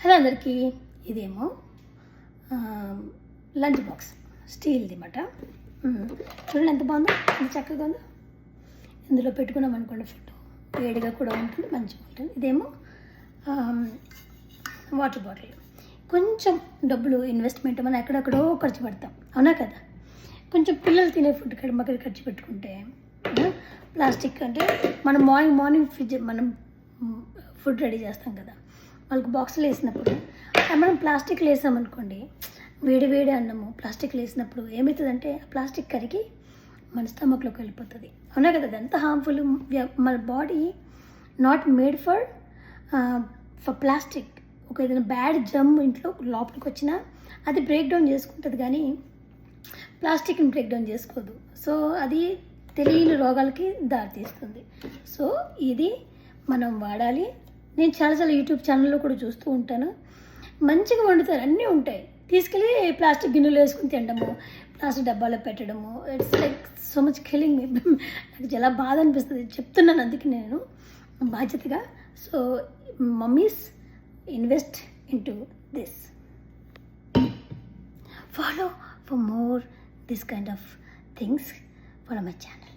Hello అందరికీ, ఇదేమో lunch box స్టీల్ది అన్నమాట. చూడండి ఎంత బాగుందో, ఎంత చక్కగా ఉందో. ఇందులో పెట్టుకున్నాం అనుకోండి ఫుడ్ వేడిగా కూడా ఉంటుంది, మంచిగా ఉంటుంది. ఇదేమో వాటర్ బాటిల్. కొంచెం డబ్బులు ఇన్వెస్ట్మెంట్ మనం ఎక్కడెక్కడో ఖర్చు పెడతాం, అవునా కదా. కొంచెం పిల్లలు తినే ఫుడ్ మక్కడి ఖర్చు పెట్టుకుంటే ప్లాస్టిక్ అంటే మనం మార్నింగ్ ఫ్రిడ్జ్ మనం ఫుడ్ రెడీ చేస్తాం కదా, వాళ్ళకి బాక్సులు వేసినప్పుడు మనం ప్లాస్టిక్లో వేసామనుకోండి, వేడి అన్నము ప్లాస్టిక్లో వేసినప్పుడు ఏమవుతుందంటే ఆ ప్లాస్టిక్ కరిగి మన స్టమక్లోకి వెళ్ళిపోతుంది, అవునా కదా. అది ఎంత హార్మ్ఫుల్. మన body not made for plastic. ఒక ఏదైనా బ్యాడ్ జమ్ ఇంట్లో లోపలికి వచ్చినా అది బ్రేక్ డౌన్ చేసుకుంటుంది, కానీ ప్లాస్టిక్ని బ్రేక్ డౌన్ చేసుకోదు. సో అది తెలియని రోగాలకి దారితీస్తుంది. సో ఇది మనం వాడాలి. నేను చాలాసార్లు యూట్యూబ్ ఛానల్లో కూడా చూస్తూ ఉంటాను, మంచిగా వండుతారు, అన్నీ ఉంటాయి. తీసుకెళ్ళి ప్లాస్టిక్ గిన్నెలు వేసుకుని తినడము, ప్లాస్టిక్ డబ్బాలో పెట్టడము, it's like so much killing మీ. నాకు చాలా బాధ అనిపిస్తుంది చెప్తున్నాను, అందుకే నేను బాధ్యతగా. So mummies, invest into this. Follow for more this kind of things. Follow my channel.